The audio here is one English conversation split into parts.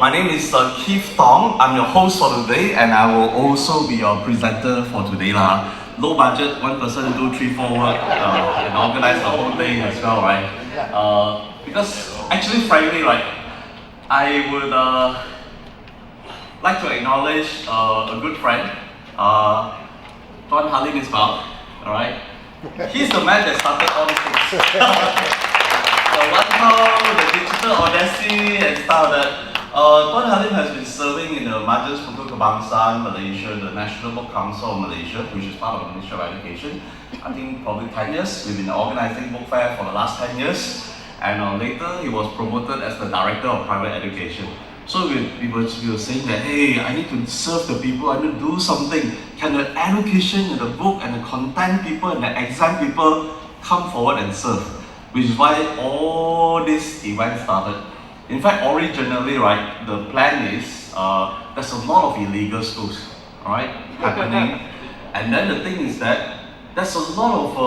My name is Keith Tong. I'm your host for today, and I will also be your presenter for today lah. Low budget, one person do 3-4 work and organize the whole thing as well, right? Because actually, frankly, right, I would like to acknowledge a good friend, Tuan Halim Ismail. All right, he's the man that started all these things. The One Town, the Digital Odyssey, and stuff like that. Tuan Halim has been serving in the Majlis Pertugas Kebangsaan Malaysia, the National Book Council of Malaysia, which is part of the Ministry of Education. I think probably 10 years. We've been organizing book fair for the last 10 years. And later, he was promoted as the Director of Private Education. So we were saying that, hey, I need to serve the people, I need to do something. Can the education and the book and the content people and the exam people come forward and serve? Which is why all this event started. In fact, originally, right, the plan is there's a lot of illegal schools, right, happening. And then the thing is that there's a lot of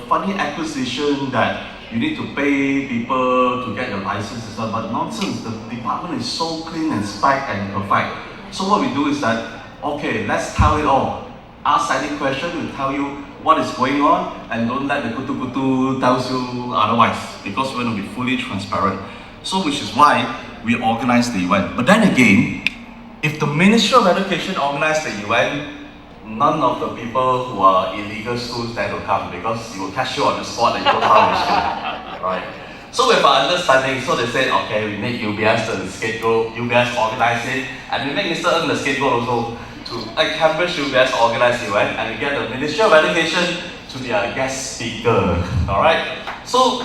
funny acquisition that you need to pay people to get your license and stuff, but nonsense. The department is so clean and spec and perfect. So what we do is that, okay, let's tell it all. Ask any question, we'll tell you what is going on, and don't let the kutu-kutu tells you otherwise, because we're going to be fully transparent. So which is why we organize the event. But then again, if the Ministry of Education organized the event, none of the people who are illegal schools there to come, because it will catch you on the spot and you don't have the school, right? So with our understanding, so they said, okay, we make UBS the scapegoat, UBS organize it, and we make Mr. Ng the scapegoat also to Cambridge UBS organize the event, and we get the Ministry of Education to be our guest speaker, all right? So,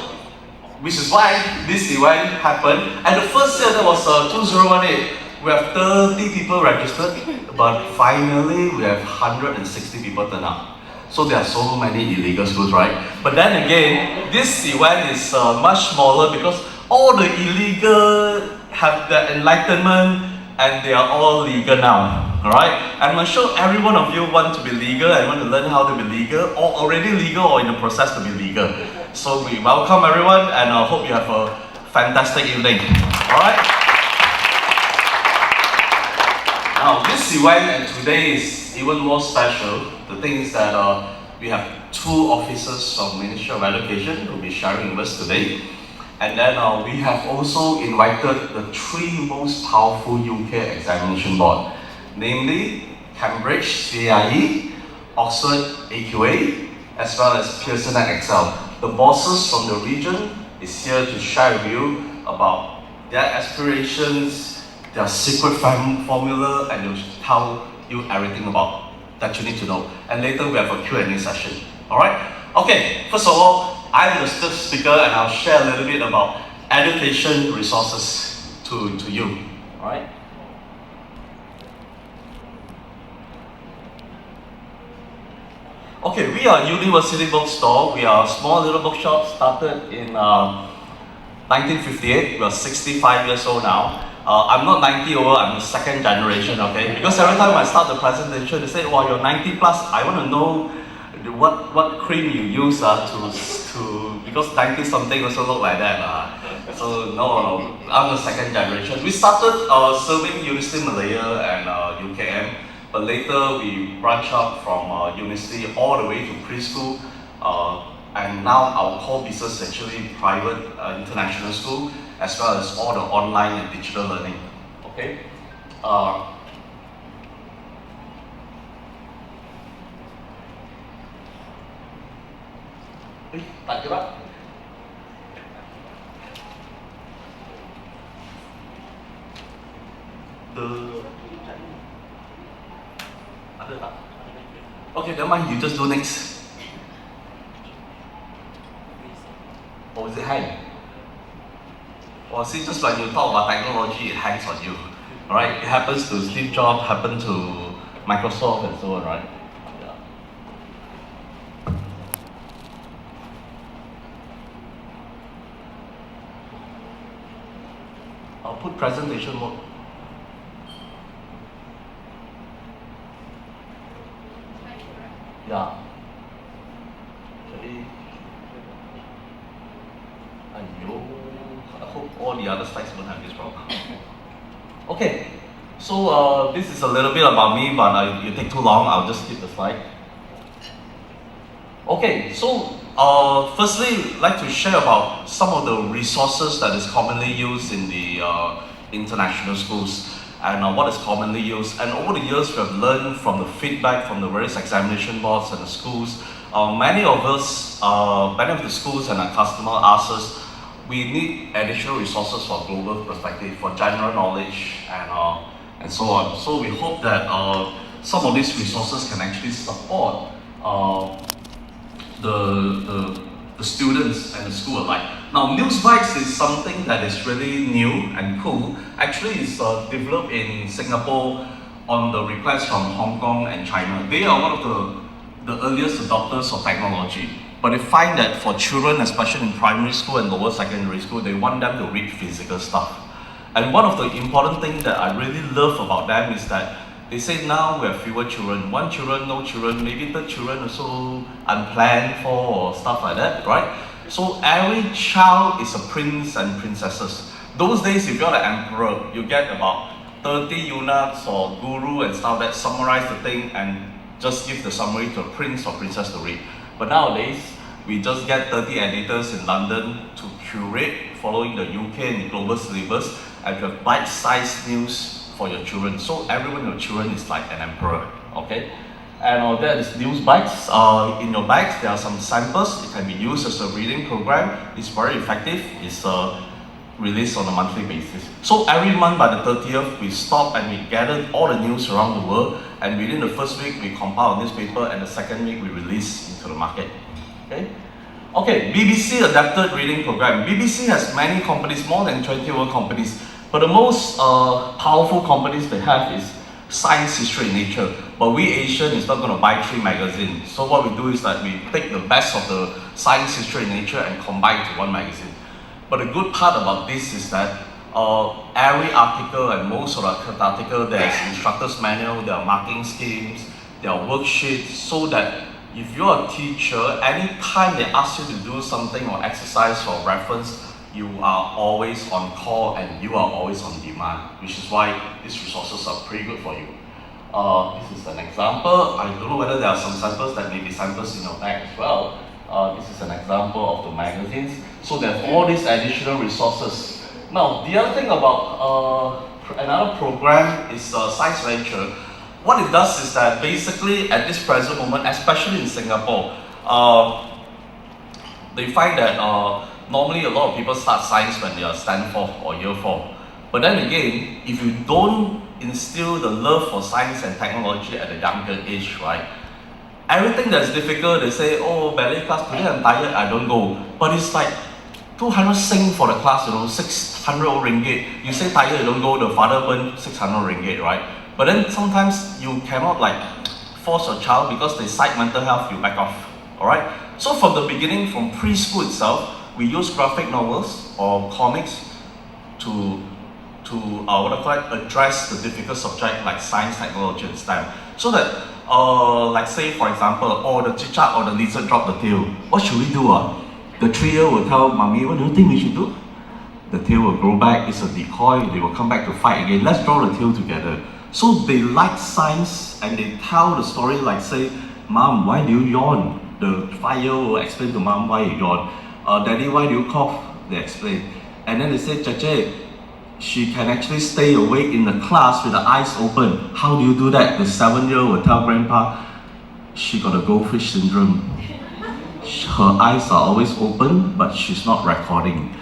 which is why this event happened, and the first year that was 2018. We have 30 people registered, but finally we have 160 people turn up. So there are so many illegal schools, right? But then again, this event is much smaller because all the illegal have the enlightenment and they are all legal now, alright? And I'm sure every one of you want to be legal and want to learn how to be legal, or already legal or in the process to be legal. So we welcome everyone and I hope you have a fantastic evening, alright? Now this event and today is even more special. The thing is that we have two officers of Ministry of Education who will be sharing with us today. And then we have also invited the three most powerful UK examination board, namely Cambridge CAIE, Oxford AQA, as well as Pearson and Excel. The bosses from the region is here to share with you about their aspirations, their secret formula, and they'll tell you everything about that you need to know. And later we have a Q&A session. Alright? Okay, first of all, I'm the speaker and I'll share a little bit about education resources to you. Alright? Okay, we are a university bookstore. We are a small little bookshop started in 1958. We are 65 years old now. I'm not 90 over, I'm the second generation, okay? Because every time I start the presentation, they say, well, you're 90 plus, I want to know what cream you use because 90 something also look like that. So no, I'm the second generation. We started serving University Malaya and UKM, but later we branched out from University all the way to preschool, and now our core business is actually private international school, as well as all the online and digital learning. Okay. Tak gerak. Ada tak? Okay, never mind. You just do next. Or is it hang? Or see, just when you talk about technology, it hangs on you. Alright? It happens to Steve Jobs, happened to Microsoft and so on, right? Yeah. I'll put presentation mode. Yeah. Actually, I hope all the other slides won't have this problem. Okay, so this is a little bit about me, but it take too long, I'll just skip the slide. Okay, so firstly, I'd like to share about some of the resources that is commonly used in the international schools and what is commonly used. And over the years, we have learned from the feedback from the various examination boards and the schools. Many of the schools and our customer ask us, we need additional resources for global perspective, for general knowledge, and so on. So we hope that some of these resources can actually support the students and the school alike. Now, News Bites is something that is really new and cool. Actually, it's developed in Singapore on the request from Hong Kong and China. They are one of the earliest adopters of technology. But they find that for children, especially in primary school and lower secondary school, they want them to read physical stuff. And one of the important things that I really love about them is that they say now we have fewer children, one children, no children, maybe the children also unplanned for or stuff like that, right? So every child is a prince and princesses. Those days, if you're the emperor, you get about 30 eunuchs or guru and stuff that summarize the thing and just give the summary to a prince or princess to read. But nowadays, we just get 30 editors in London to curate following the UK and the global syllabus, and you have bite-sized news for your children. So everyone, your children is like an emperor, okay? And that is News Bites. In your bags, there are some samples. It can be used as a reading program. It's very effective. It's released on a monthly basis. So every month by the 30th, we stop and we gather all the news around the world. And within the first week, we compile a newspaper, and the second week, we release into the market. Okay, BBC Adapted Reading Program. BBC has many companies, more than 21 companies. But the most powerful companies they have is Science, History, and Nature. But we Asian is not going to buy 3 magazines. So what we do is that we take the best of the Science, History, and Nature and combine to one magazine. But the good part about this is that every article and most of the article, there's instructor's manual, there are marking schemes, there are worksheets, so that if you're a teacher, anytime they ask you to do something or exercise or reference, you are always on call and you are always on demand, which is why these resources are pretty good for you. This is an example. I don't know whether there are some samples that may be samples in your bag as well. This is an example of the magazines. So there's all these additional resources. Now, the other thing about another program is Science Venture. What it does is that basically at this present moment, especially in Singapore, they find that normally a lot of people start science when they are standard 4 or year 4. But then again, if you don't instill the love for science and technology at a younger age, right? Everything that's difficult, they say, oh, ballet class, today I'm tired, I don't go. But it's like 200 sing for the class, 600 ringgit. You say tired, you don't go, the father burn 600 ringgit, right? But then sometimes you cannot force your child because they cite mental health, you back off, alright? So from the beginning, from preschool itself, we use graphic novels or comics to address the difficult subject like science, technology, and STEM. So that, like say for example, the chichat or the lizard drop the tail. What should we do? The 3-year will tell mommy, what do you think we should do? The tail will grow back, it's a decoy, they will come back to fight again. Let's draw the tail together. So they like science and they tell the story like say, Mom, why do you yawn? The 5-year-old will explain to Mom why you yawn. Daddy, why do you cough? They explain. And then they say, Chache, she can actually stay awake in the class with the eyes open. How do you do that? The 7-year-old will tell Grandpa, she got a goldfish syndrome. Her eyes are always open, but she's not recording.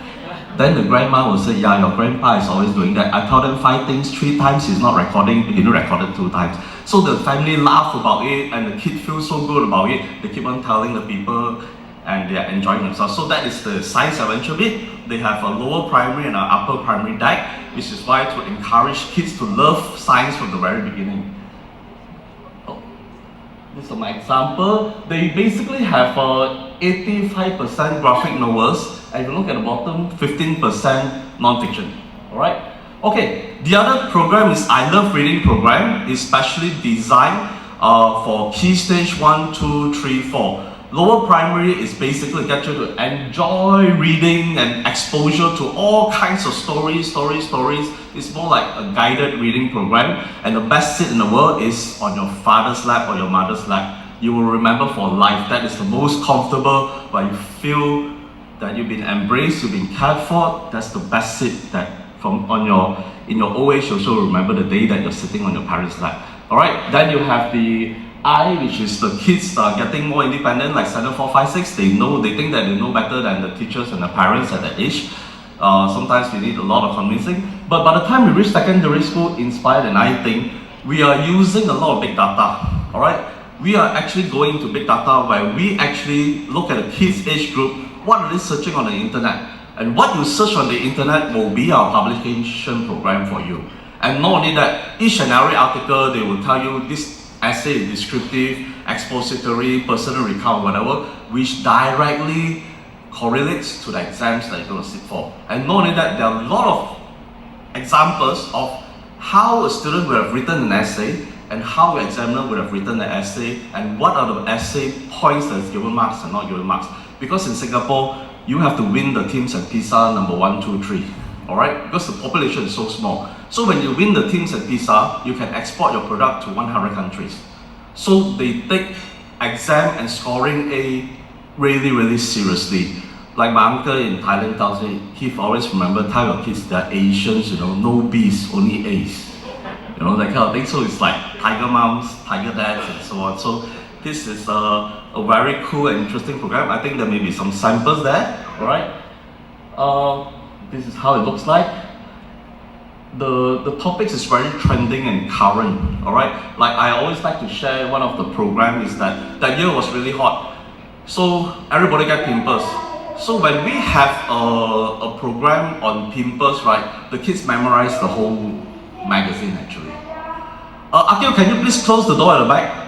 Then the grandma will say, yeah, your grandpa is always doing that. I tell them 5 things, 3 times he's not recording, he only recorded 2 times. So the family laugh about it and the kid feels so good about it. They keep on telling the people and they are enjoying themselves. So that is the science adventure bit. They have a lower primary and an upper primary deck, which is why to encourage kids to love science from the very beginning. This is my example. They basically have 85% graphic novels, and if you look at the bottom, 15% non-fiction. Alright? Okay, the other program is I Love Reading program, especially designed for Key Stage 1, 2, 3, 4. Lower primary is basically get you to enjoy reading and exposure to all kinds of stories It's more like a guided reading program, and the best seat in the world is on your father's lap or your mother's lap. You will remember for life. That is the most comfortable, where you feel that you've been embraced, you've been cared for. That's the best seat that in your old age, you also remember the day that you're sitting on your parents' lap. Alright, then you have the I, which is the kids are getting more independent, like standard 4, 5, 6. They think that they know better than the teachers and the parents at that age. Sometimes we need a lot of convincing. But by the time we reach secondary school, inspired and I think, we are using a lot of big data. Alright? We are actually going to big data where we actually look at the kids' age group, what are they searching on the internet? And what you search on the internet will be our publication program for you. And not only that, each and every article, they will tell you this essay is descriptive, expository, personal recount, whatever, which directly correlates to the exams that you're going to sit for. And not only that, there are a lot of examples of how a student would have written an essay and how an examiner would have written the essay and what are the essay points that's given marks and not given marks. Because in Singapore, you have to win the teams at PISA number 1, 2, 3. Alright? Because the population is so small. So when you win the teams at PISA, you can export your product to 100 countries. So they take exam and scoring A really seriously. Like my uncle in Thailand tells me, he always remember tell your kids they're Asians, no B's, only A's. That kind of thing. So it's like tiger moms, tiger dads, and so on. So this is a very cool and interesting program. I think there may be some samples there. Alright? This is how it looks like. The topics is very trending and current. Alright? Like I always like to share one of the program is that year was really hot. So everybody get pimples. So when we have a program on pimples, right, the kids memorize the whole magazine actually. Akil, can you please close the door at the back?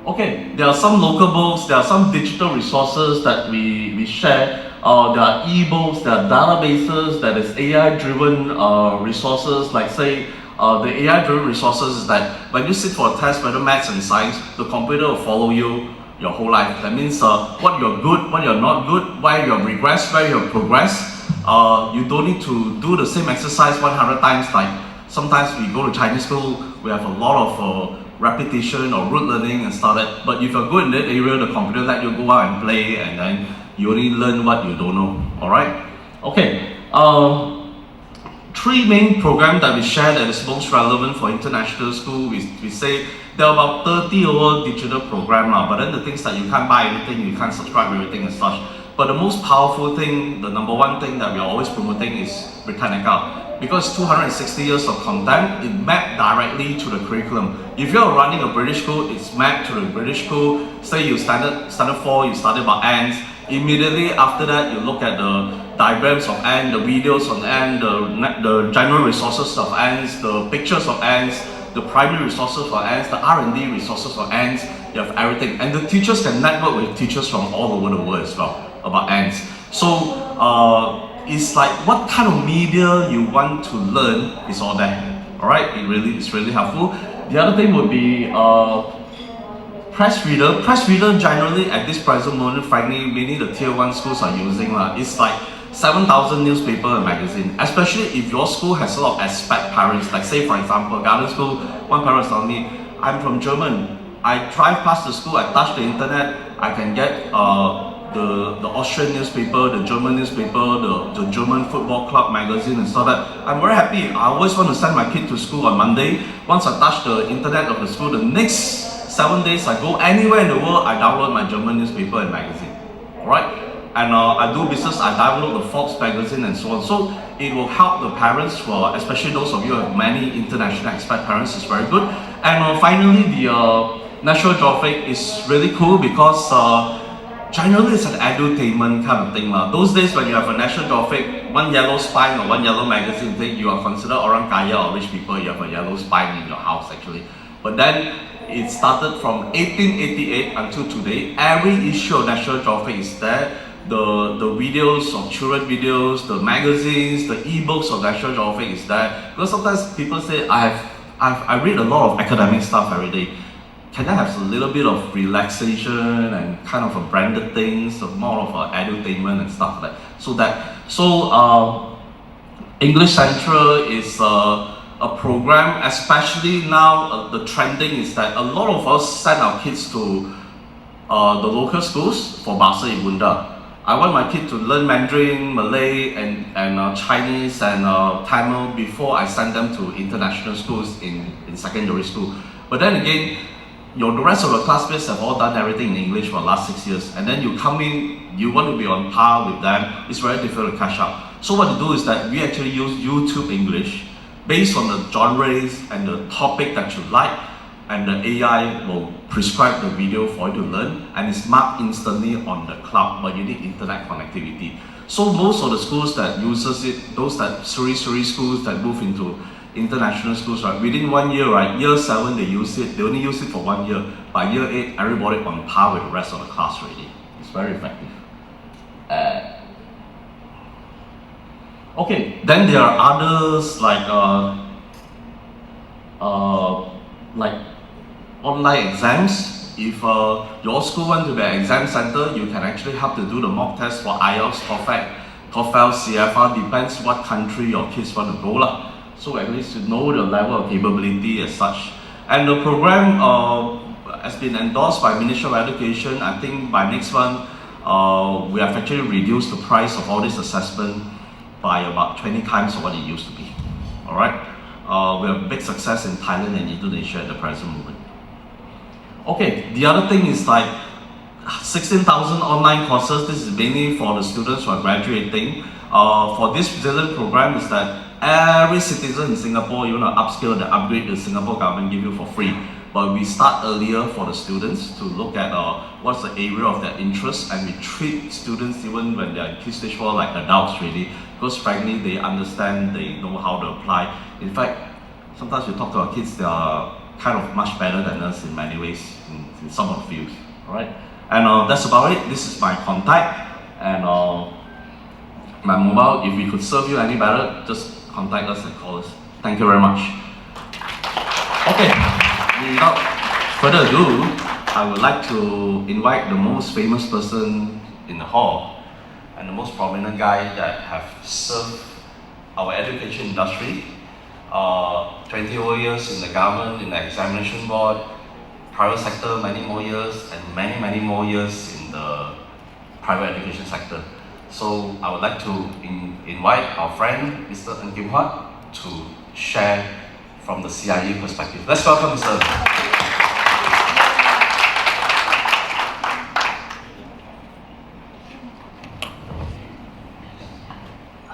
Okay, there are some local books, there are some digital resources that we share. There are e-books, there are databases, there is AI-driven resources, like say, the AI-driven resources is that when you sit for a test, whether maths and science, the computer will follow you your whole life. That means what you're good, what you're not good, where you've regressed, where you've progressed. You don't need to do the same exercise 100 times. Like sometimes we go to Chinese school, we have a lot of repetition or rote learning and stuff like that. But if you're good in that area, the computer let you go out and play, and then you only learn what you don't know. Alright? Okay. 3 main programs that we share that is most relevant for international school. We say there are about 30 over digital programs, but then the things that you can't buy anything, you can't subscribe everything and such. But the most powerful thing, the number one thing that we are always promoting is Britannica. Because 260 years of content, it mapped directly to the curriculum. If you're running a British school, it's mapped to the British school. Say you standard 4, you study about ants. Immediately after that, you look at the diagrams of ants, the videos on ants, the general resources of ants, the pictures of ants, the primary resources for ants, the R&D resources for ants. You have everything. And the teachers can network with teachers from all over the world as well about ants. So it's like what kind of media you want to learn is all there. Alright, it's really helpful. The other thing would be press reader. Press reader generally at this present moment, frankly, many the tier 1 schools are using. It's like 7,000 newspaper and magazine. Especially if your school has a lot of expat parents. Like say for example, Garden School, one parent told me, I'm from German. I drive past the school, I touch the internet, I can get the Austrian newspaper, the German newspaper, the German football club magazine and stuff like that. I'm very happy. I always want to send my kid to school on Monday. Once I touch the internet of the school, the next 7 days I go anywhere in the world, I download my German newspaper and magazine. Alright? And I do business, I download the Forbes magazine and so on. So it will help the parents, especially those of you who have many international expat parents, is very good. And finally, the National Geographic is really cool because generally it's an edutainment kind of thing. Those days when you have a National Geographic, one yellow spine or one yellow magazine thing, you are considered orang kaya or rich people, you have a yellow spine in your house actually. But then it started from 1888 until today. Every issue of National Geographic is there. The videos of children videos, the magazines, the e-books of National Geographic is there. Because sometimes people say, I read a lot of academic stuff every day. Can I have a little bit of relaxation and kind of a branded things, more of edutainment and stuff like that. So English Central is a program, especially now the trending is that a lot of us send our kids to the local schools for Bahasa Ibunda. I want my kid to learn Mandarin, Malay, and Chinese and Tamil before I send them to international schools in secondary school. But then again, the rest of the classmates have all done everything in English for the last 6 years, and then you come in, you want to be on par with them, it's very difficult to catch up. So what to do is that we actually use YouTube English based on the genres and the topic that you like, and the AI will prescribe the video for you to learn, and it's marked instantly on the cloud, but you need internet connectivity. So most of the schools that uses it, those that Suri schools that move into international schools, right, within 1 year, right, year 7 they use it, they only use it for 1 year. By year 8, everybody on par with the rest of the class already. It's very effective. Okay, then there are others like online exams. If your school wants to be an exam center, you can actually help to do the mock test for IELTS, TOEFL, CFR, depends what country your kids want to go lah. So at least you know the level of capability as such. And the program has been endorsed by Ministry of Education. I think by next month, we have actually reduced the price of all this assessment by about 20 times of what it used to be. All right, we have big success in Thailand and Indonesia at the present moment. Okay, the other thing is like 16,000 online courses. This is mainly for the students who are graduating. For this Brazilian program is that every citizen in Singapore, you want to upskill, the upgrade, the Singapore government give you for free. But we start earlier for the students to look at what's the area of their interest, and we treat students even when they're in Key Stage 4 like adults really, because frankly they understand, they know how to apply. In fact, sometimes we talk to our kids, they are kind of much better than us in many ways in some of the fields. Alright, and that's about it. This is my contact and my mobile. If we could serve you any better, just contact us and call us. Thank you very much. Okay, without further ado, I would like to invite the most famous person in the hall and the most prominent guy that have served our education industry. 20 over years in the government, in the examination board, private sector many more years, and many more years in the private education sector. So I would like to invite our friend Mr. Ng Kim Huat to share from the CIE perspective. Let's welcome Mr.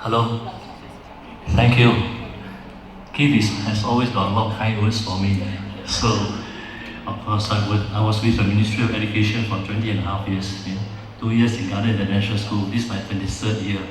Hello, thank you. KLIBF has always got a lot of kind words for me. So, of course, I was with the Ministry of Education for 20.5 years. 2 years in Ghana International School. This is my 23rd year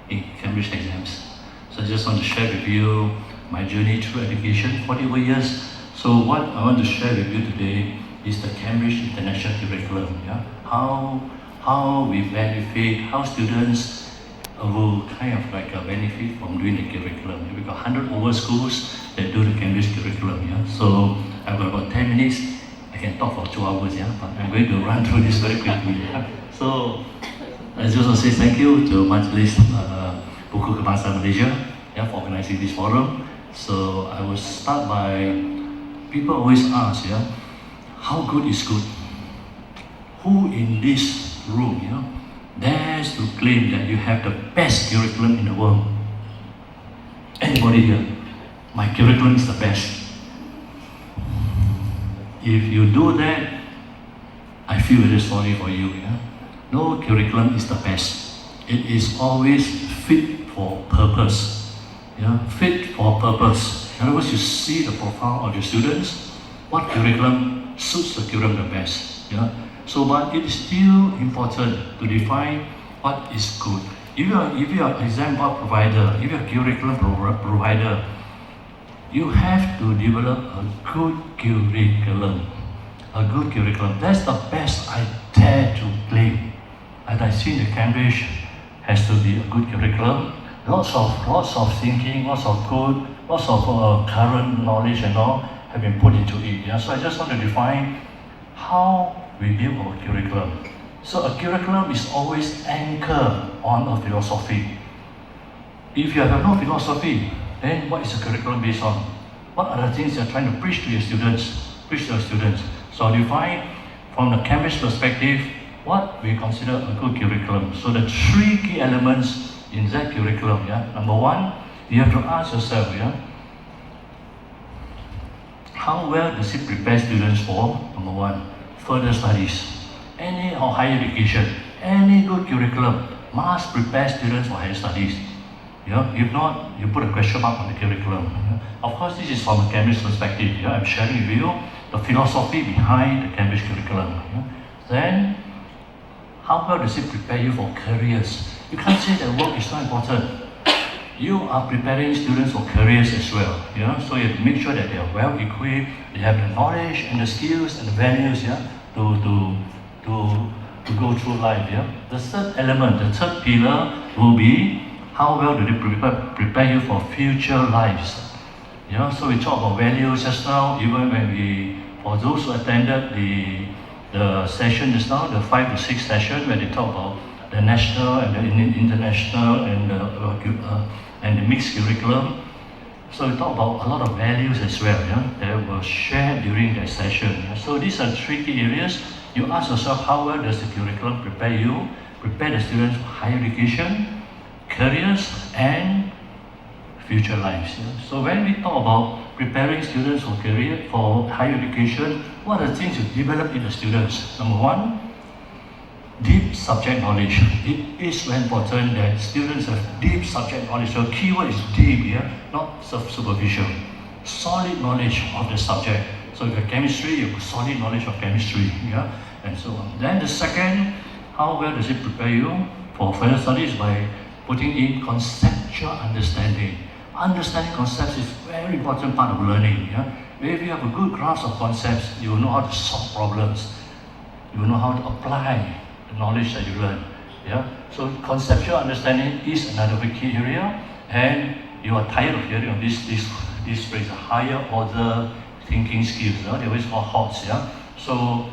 in Cambridge exams. So I just want to share with you my journey through education, 40 over years. So what I want to share with you today is the Cambridge International Curriculum. Yeah? How we benefit, how students will kind of like benefit from doing the curriculum. We've got 100 over schools that do the Cambridge curriculum. Yeah? So I've got about 10 minutes. I can talk for 2 hours, yeah? But I'm going to run through this very quickly. Yeah? So I just want to say thank you to Majlis Buku Kebangsaan Malaysia, yeah, for organizing this forum. So I will start by, people always ask, yeah, how good is good? Who in this room, you know, dares to claim that you have the best curriculum in the world? Anybody here? My curriculum is the best. If you do that, I feel very sorry for you. Yeah? No curriculum is the best. It is always fit for purpose. Yeah? Fit for purpose. In other words, you see the profile of your students, what curriculum suits the curriculum the best. Yeah? So, but it is still important to define what is good. If you are an exam board provider, if you are a curriculum provider, you have to develop a good curriculum. A good curriculum. That's the best I dare to claim. And I think the Cambridge has to be a good curriculum. Lots of thinking, lots of good, lots of current knowledge and all have been put into it. Yeah? So I just want to define how we build our curriculum. So a curriculum is always anchored on a philosophy. If you have no philosophy, then what is the curriculum based on? What are the things you're trying to preach to your students? So you find from the Cambridge perspective, what we consider a good curriculum. So the three key elements in that curriculum, Number one, you have to ask yourself, how well does it prepare students for, number one, further studies? Any or higher education, any good curriculum must prepare students for higher studies. If not, you put a question mark on the curriculum. Of course, this is from a Cambridge perspective. I'm sharing with you the philosophy behind the Cambridge curriculum. Then, how well does it prepare you for careers? You can't say that work is not important. You are preparing students for careers as well. So you have to make sure that they are well equipped, they have the knowledge and the skills and the values, to go through life. The third element, the third pillar will be how well do they prepare you for future lives. So we talk about values just now, even when for those who attended the session just now, the 5 to 6 session where they talk about the national and the international and the mixed curriculum. So we talk about a lot of values as well, that were shared during that session. So these are three key areas. You ask yourself, how well does the curriculum prepare the students for higher education, careers, and future lives. So when we talk about preparing students for career, for higher education, what are the things you develop in the students? Number one, deep subject knowledge. It is very important that students have deep subject knowledge. So keyword is deep, not superficial. Solid knowledge of the subject. So if you have chemistry, you have solid knowledge of chemistry, and so on. Then the second, how well does it prepare you for further studies? By putting in conceptual understanding. Understanding concepts is a very important part of learning. If you have a good grasp of concepts, you will know how to solve problems. You will know how to apply the knowledge that you learn. So conceptual understanding is another key area, and you are tired of hearing of this phrase, higher order thinking skills. They always call HOTS. So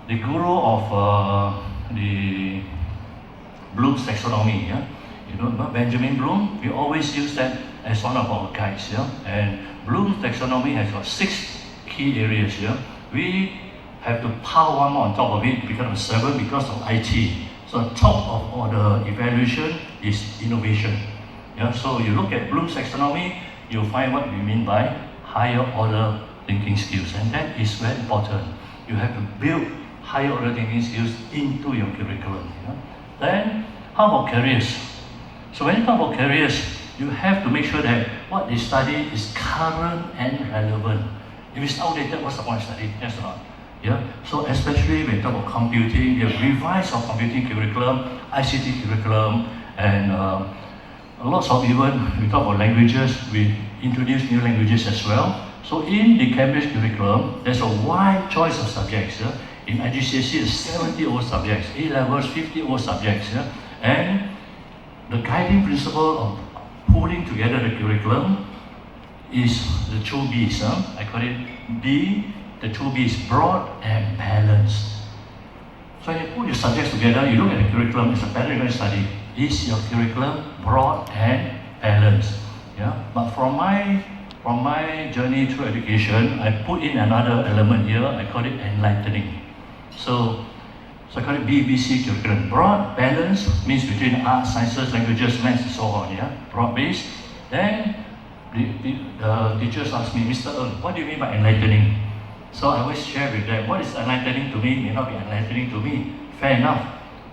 the guru of the Bloom's taxonomy, Benjamin Bloom, we always use that as one of our guides. And Bloom's taxonomy has got 6 key areas. We have to pile one more on top of it, become 7 because of IT. So on top of all the evaluation is innovation. So you look at Bloom's taxonomy, you'll find what we mean by higher order thinking skills, and that is very important. You have to build higher order thinking skills into your curriculum. Then, how about careers? So when you talk about careers, you have to make sure that what they study is current and relevant. If it's outdated, what's the point of studying? That's not. So especially when you talk about computing, they have revised our computing curriculum, ICT curriculum, and lots of even, we talk about languages, we introduce new languages as well. So in the Cambridge curriculum, there's a wide choice of subjects. In IGCSE, 70 over subjects, A-levels, 50 over subjects. And the guiding principle of pulling together the curriculum is the 2 B's. I call it B. The 2 B's, broad and balanced. So when you put your subjects together, you look at the curriculum, it's a pattern you're going to study. Is your curriculum broad and balanced? But from my journey through education, I put in another element here, I call it enlightening. So I call it BBC curriculum. Broad, balanced means between arts, sciences, languages, maths, and so on. Broad-based. Then the teachers ask me, Mr. Ng, what do you mean by enlightening? So I always share with them, what is enlightening to me may not be enlightening to me. Fair enough.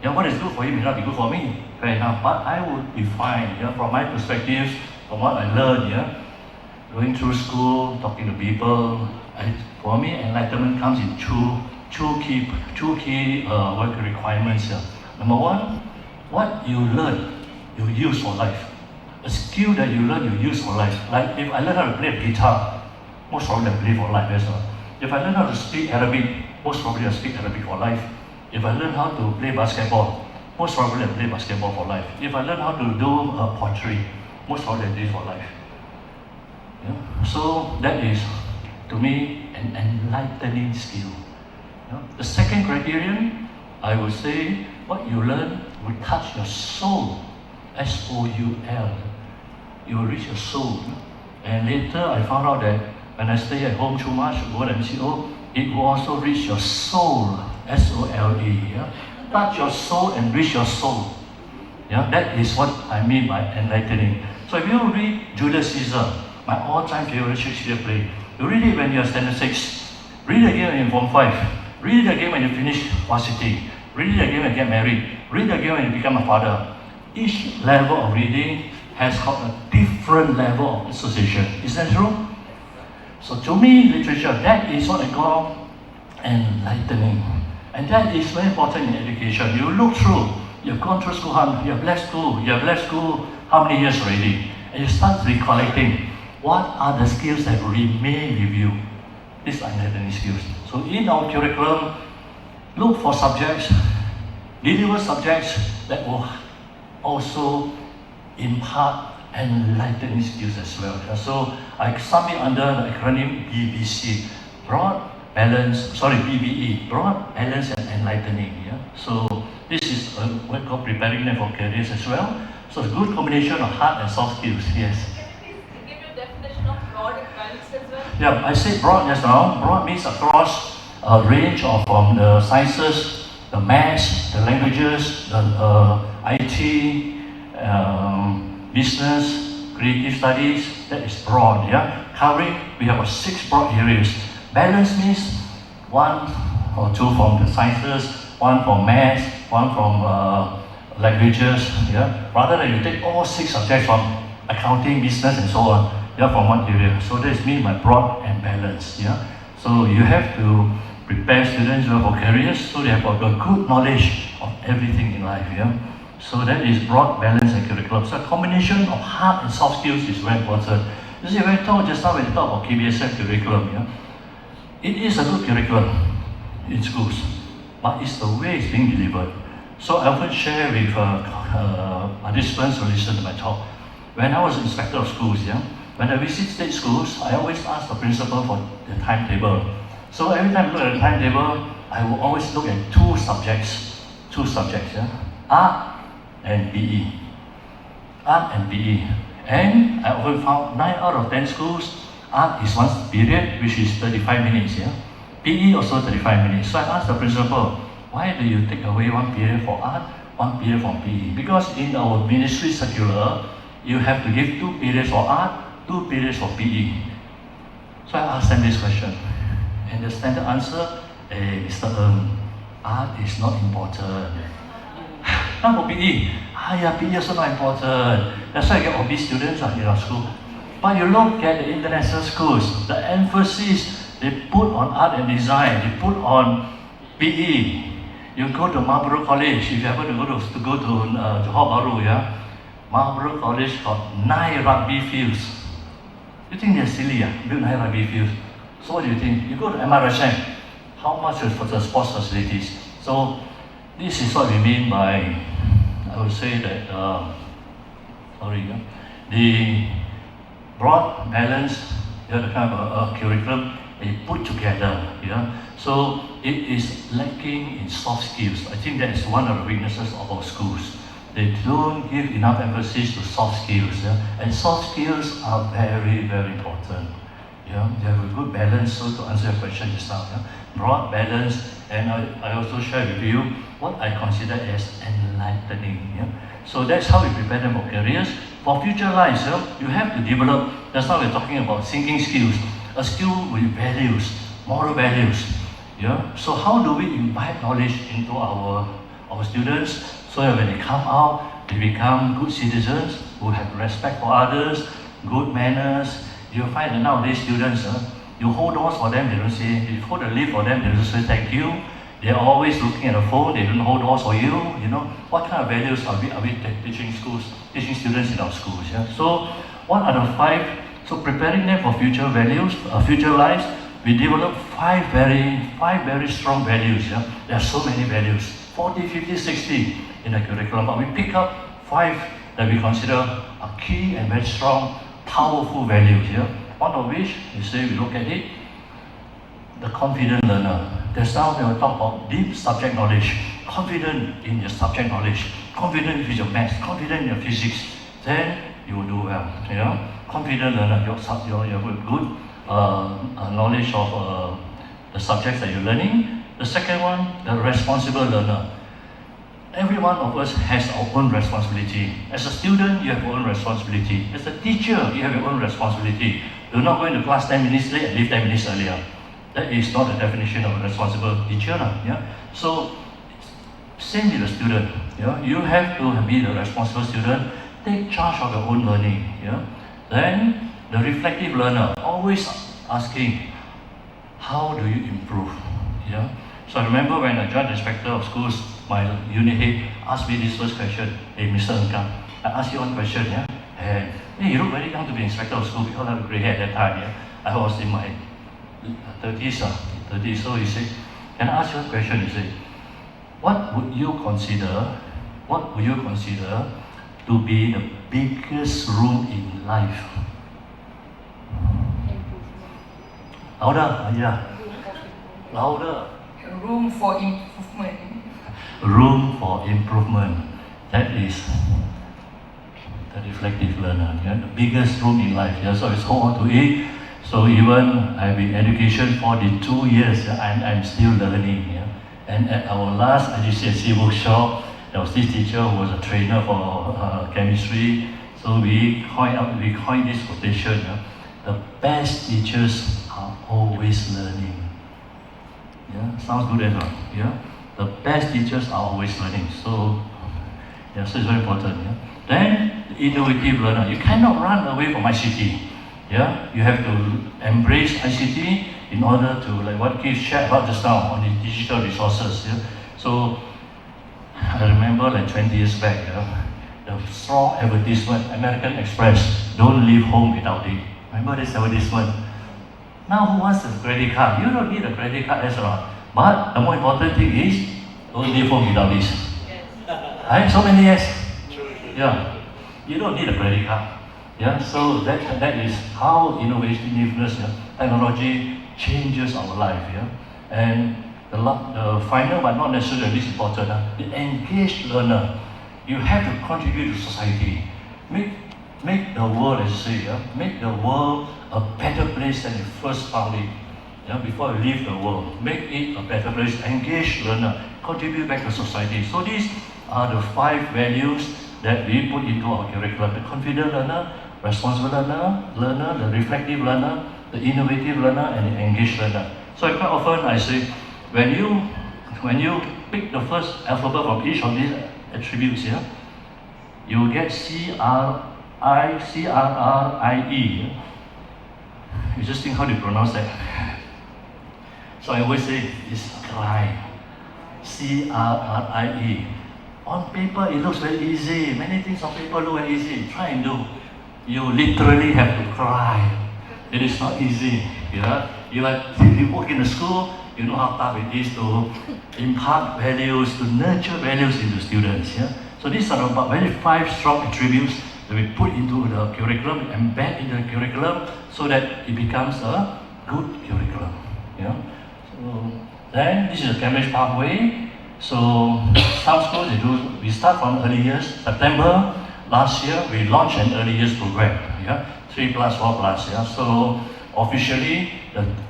What is good for you may not be good for me. Fair enough. But I would define, from my perspective, from what I learned, going through school, talking to people, for me, enlightenment comes in two key work requirements. Number one, what you learn, you use for life. A skill that you learn, you use for life. Like if I learn how to play a guitar, most probably I play for life as well. If I learn how to speak Arabic, most probably I speak Arabic for life. If I learn how to play basketball, most probably I play basketball for life. If I learn how to do pottery, most probably I do it for life. So that is, to me, an enlightening skill. The second criterion, I would say, what you learn will touch your soul. S-O-U-L. You will reach your soul. And later I found out that when I stay at home too much, go to MCO, it will also reach your soul, S-O-L-E. Yeah? Touch your soul and reach your soul. Yeah? That is what I mean by enlightening. So if you read Julius Caesar, my all-time favorite Shakespeare play, you read it when you're standard 6, read it again when you're Form 5, read it again when you finish varsity, read it again when you get married, read it again when you become a father. Each level of reading has got a different level of association. Is that true? So to me, literature, that is what I call enlightening. And that is very important in education. You look through, you've gone through school, you have left school how many years already? And you start recollecting, what are the skills that remain with you? These are enlightening skills. So in our curriculum, look for subjects, deliver subjects that will also impart enlightening skills as well. So I sum it under the acronym BBC, BBE, broad, balance and enlightening. Yeah? So this is what we call preparing them for careers as well. So it's a good combination of hard and soft skills, yes. Give you a definition of broad and balanced as well. Yeah, I say broad just now. Broad means across a range of from the sciences, the maths, the languages, the IT, business, creative studies. That is broad. Yeah, covering we have 6 broad areas. Balance means 1 or 2 from the sciences, 1 from maths, 1 from languages. Yeah, rather than you take all 6 subjects from accounting, business, and so on. Yeah, from one area. So that is mean by broad and balanced. Yeah, so you have to prepare students for careers so they have a good knowledge of everything in life. Yeah. So that is broad, balance, and curriculum. So a combination of hard and soft skills is very important. You see, when I talk just now, when I talk about KBSF curriculum, yeah, it is a good curriculum in schools, but it's the way it's being delivered. So I often share with participants who listen to my talk. When I was inspector of schools, yeah, when I visit state schools, I always ask the principal for the timetable. So every time I look at the timetable, I will always look at 2 subjects, yeah, art and PE. Art and PE. And I often found 9 out of 10 schools, art is one period, which is 35 minutes. Yeah? PE also 35 minutes. So I asked the principal, why do you take away 1 period for art, 1 period for PE? Because in our ministry circular, you have to give 2 periods for art, 2 periods for PE. So I asked them this question. And the standard answer, Mr. Art is not important. Not for PE. Yeah, PE also not important. That's why I get obese students in our school. But you look at the international schools, the emphasis they put on art and design, they put on PE. You go to Marlborough College, if you happen to go to Johor Bahru, yeah? Marlborough College got 9 rugby fields. You think they're silly, build 9 rugby fields? So what do you think? You go to MRSM, how much is for the sports facilities? So this is what we mean by, I would say that, the broad, balanced, the kind of a curriculum they put together. Yeah? So it is lacking in soft skills. I think that is one of the weaknesses of our schools. They don't give enough emphasis to soft skills. Yeah? And soft skills are very, very important. Yeah? They have a good balance, so to answer your question just now. Yeah? Broad, balanced, and I also share with you what I consider as enlightening. Yeah? So that's how we prepare them for careers. For future lives, you have to develop, that's why we're talking about thinking skills, a skill with values, moral values. Yeah? So how do we imbibe knowledge into our students so that when they come out, they become good citizens who have respect for others, good manners. You'll find that nowadays students, you hold doors for them, they don't say, you hold the lift for them, they don't say thank you. They're always looking at the phone, they don't hold doors for you. You know, what kind of values are we teaching students in our schools? Yeah? So what are the 5? So preparing them for future values, future lives, we develop 5 very strong values. Yeah? There are so many values, 40, 50, 60 in the curriculum, but we pick up 5 that we consider are key and very strong, powerful values. Yeah? One of which, we look at it, the confident learner. Just now we will talk about deep subject knowledge, confident in your subject knowledge, confident with your maths, confident in your physics, then you will do well. You know, confident learner, you have good knowledge of the subjects that you're learning. The second one, the responsible learner. Every one of us has our own responsibility. As a student, you have your own responsibility. As a teacher, you have your own responsibility. You're not going to class 10 minutes late and leave 10 minutes earlier. That is not the definition of a responsible teacher. Yeah? So, same with the student. Yeah? You have to be the responsible student. Take charge of your own learning. Yeah? Then, the reflective learner, always asking, how do you improve? Yeah? So I remember when I joined the inspector of schools, my unit head asked me this first question. Hey, Mr. Nkang, I asked you one question, yeah? And hey, you look very young to be inspector of school because I have a grey hair at that time, yeah? I was in my 30s, so he said, can I ask you a question? He said, what would you consider to be the biggest room in life? Louder, yeah. Louder. Room for improvement. Room for improvement. That is the reflective learner. Yeah? The biggest room in life. Yeah? So it's hold on to it. So even I've been in education 42 years, yeah? I'm still learning. Yeah? And at our last IGCSE workshop, there was this teacher who was a trainer for chemistry. So we coined this quotation. Yeah? The best teachers are always learning. Yeah, sounds good as well. Yeah, the best teachers are always learning. So, yeah, so it's very important. Yeah. Then the innovative learner. You cannot run away from ICT. Yeah, you have to embrace ICT in order to, like what Keith shared about just now on the digital resources. Yeah. So I remember like 20 years back, yeah, the strong advertisement, American Express, don't leave home without it. Remember this advertisement? Now who wants a credit card? You don't need a credit card as well. But the more important thing is, don't leave home without this. Yes. Right? So many years. Yeah. You don't need a credit card. Yeah. So that is how innovativeness, yeah, technology changes our life. Yeah. And the final but not necessarily least important, the engaged learner. You have to contribute to society. Make the world, as you say, yeah, make the world a better place than you first found it. Yeah, before you leave the world, make it a better place. Engage learner, contribute back to society. So these are the 5 values that we put into our curriculum: the confident learner, responsible learner, the reflective learner, the innovative learner, and the engaged learner. So quite often I say, when you pick the first alphabet from each of these attributes here, you will get CRRIE. You just think how do you pronounce that? So I always say it's cry. CRRIE. On paper it looks very easy. Many things on paper look very easy. Try and do. You literally have to cry. It is not easy. Yeah? You work in a school, you know how tough it is to impart values, to nurture values into students. Yeah? So these are about very 5 strong attributes that we put into the curriculum, embed into the curriculum, so that it becomes a good curriculum. Yeah? So then this is a Cambridge pathway. So some schools we start from early years. September last year we launched an early years program. Yeah? 3+, 4+. Yeah? So officially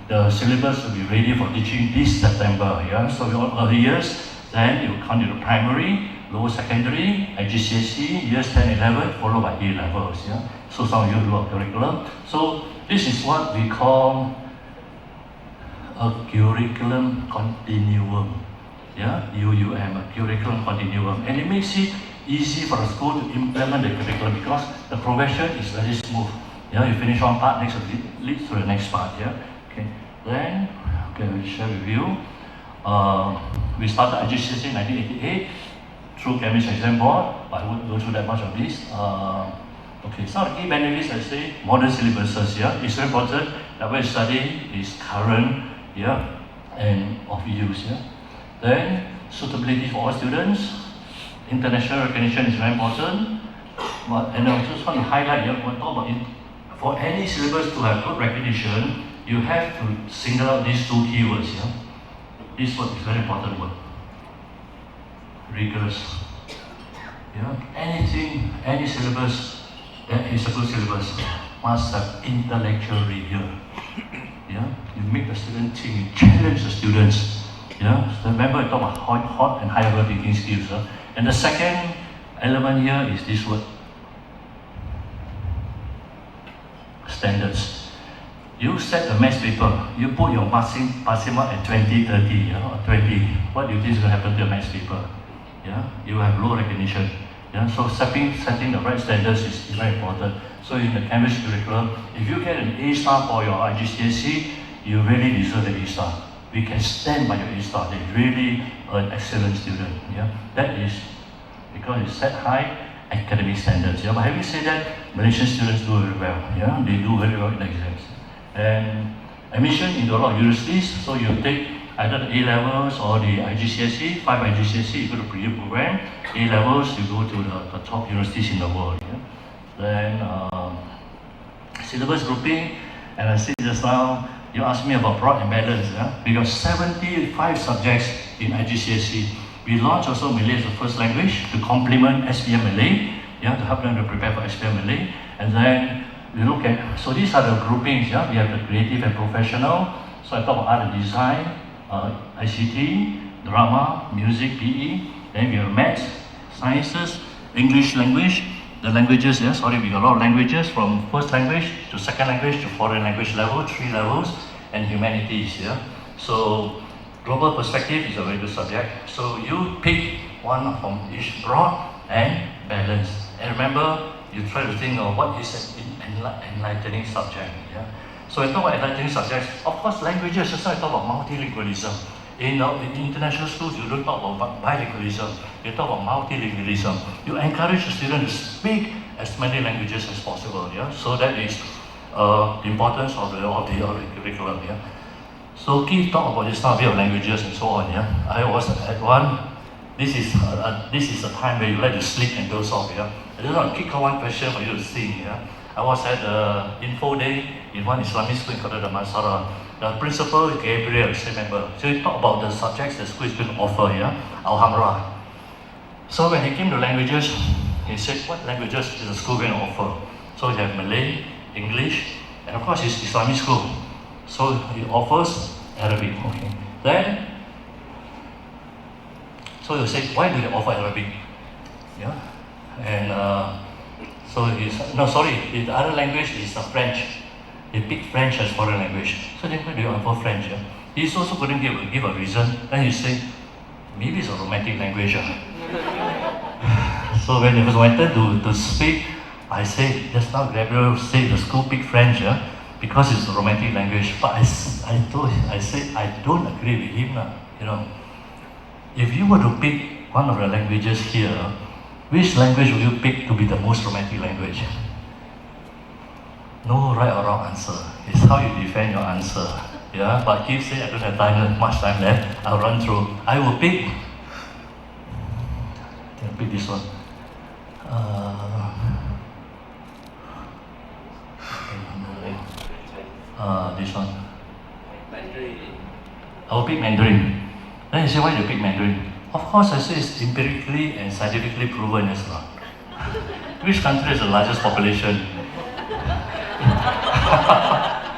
the syllabus will be ready for teaching this September. Yeah? So we all early years, then you come to the primary, lower secondary, IGCSE, years 10, 11, followed by A levels. Yeah? So some of you do a curriculum. So this is what we call a curriculum continuum. Yeah, UUM, a curriculum continuum. And it makes it easy for the school to implement the curriculum because the progression is very smooth. Yeah, you finish one part, next leads to the next part. Yeah, okay. Then, okay, I'll share with you. We started IGCSE in 1988 through Cambridge Exam Board, but I won't go through that much of this. Okay, some of the key benefits I say, modern syllabuses. Yeah, it's very important that what you study is current, yeah, and of use. Yeah. Then suitability for all students. International recognition is very important. And I just want to highlight here, we'll talk about it. For any syllabus to have good recognition, you have to single out these 2 keywords. Yeah? This word is very important word. Rigorous. Anything, any syllabus that is a good syllabus must have intellectual rigor. You make the student think, you challenge the students. So remember I talk about hot and high level thinking skills. And the second element here is this word. Standards. You set the maths paper, you put your passing mark at 20, 30, or 20. What do you think is going to happen to your maths paper? You have low recognition. So setting the right standards is very important. So in the Cambridge curriculum, if you get an A star for your IGCSE, you really deserve the A star. We can stand by your A star. They're really an excellent student. That is because it's set high academic standards. But having said that, Malaysian students do very well. They do very well in the exams. And admission into a lot of universities, so you take either the A-levels or the IGCSE, 5 IGCSE, you go to pre-U program, A-levels, you go to the top universities in the world. Then syllabus grouping, and I said just now, you asked me about broad and balance. We got 75 subjects in IGCSE. We launched also Malay as a first language to complement SPM Malay, to help them to prepare for SPM Malay. And then we look at, so these are the groupings. We have the creative and professional. So I talk about art and design, ICT, drama, music, PE. Then we have maths, sciences, English language, the languages. We got a lot of languages from first language to second language to foreign language level, 3 levels, and humanities. So global perspective is a very good subject. So you pick one from each, broad and balanced. And remember, you try to think of what is an enlightening subject. So I talk about enlightening subjects. Of course, languages. That's why I talk about multilingualism. In international schools, you don't talk about bilingualism. You talk about multilingualism. You encourage the student to speak as many languages as possible. So that is the importance of the curriculum. So Keith talked about this study of languages and so on. I was at one. This is a time where you like to sleep and doze off. I just want to kick out one question for you to think. I was at the info day in one Islamic school in Kota Damansara. The principal, Gabriel, same member. So he talked about the subjects the school is going to offer. Alhamdulillah. So when he came to languages, he said, what languages is the school going to offer? So you have Malay, English, and of course it's Islamic school. So he offers Arabic. Then, so you say, why do they offer Arabic? And so the other language is French. They pick French as foreign language. So then why do you offer French? He also couldn't give a reason. Then he say, maybe it's a romantic language. So when it was my turn to speak, I said, just now Gabriel said the school pick French because it's a romantic language. But I said, I don't agree with him. If you were to pick one of the languages here, which language would you pick to be the most romantic language? No right or wrong answer. It's how you defend your answer. But Keith said I don't have much time left. I'll run through. I will pick this one. This one. I will pick Mandarin. Then you say, why do you pick Mandarin? Of course, I say it's empirically and scientifically proven as well. Which country has the largest population?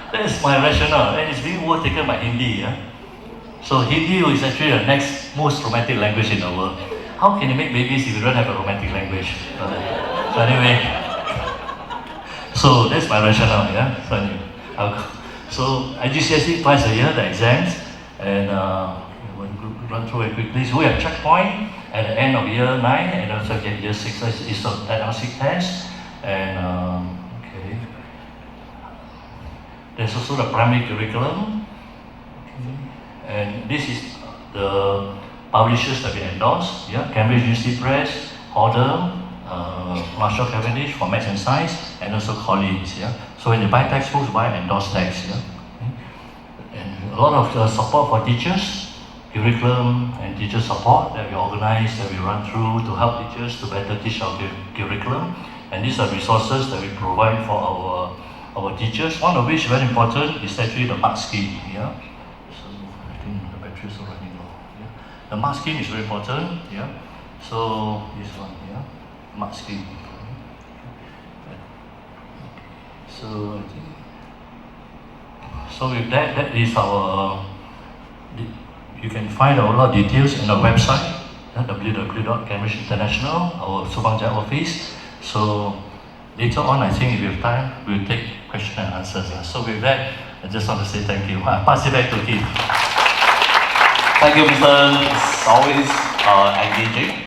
That is my rationale, and it's being overtaken by Hindi. So Hindi is actually the next most romantic language in the world. How can you make babies if you don't have a romantic language? So anyway, so that's my rationale. So IGCSE twice a year, the exams, and we'll run through it quickly. So we have checkpoint at the end of year 9, and also at year 6 is the diagnostic test, and there's also the primary curriculum, and this is the publishers that we endorse. Cambridge University Press, Hodder, Marshall Cavendish for Maths and Science, and also Collins. So when you buy textbooks, buy endorsed text. And a lot of support for teachers, curriculum and teacher support that we organize, that we run through to help teachers to better teach our curriculum. And these are resources that we provide for our teachers, one of which very important is actually the mark scheme. So I think the battery is running The mark scheme is very important. Yeah. So this one, yeah, mark scheme. So I think. So with that, that is our. You can find a lot of details in our website, www.Cambridge International, our Subang office. So later on, I think if we have time, we'll take question and answers. So with that, I just want to say thank you. I pass it back to Keith. Thank you, Mr. It's always engaging.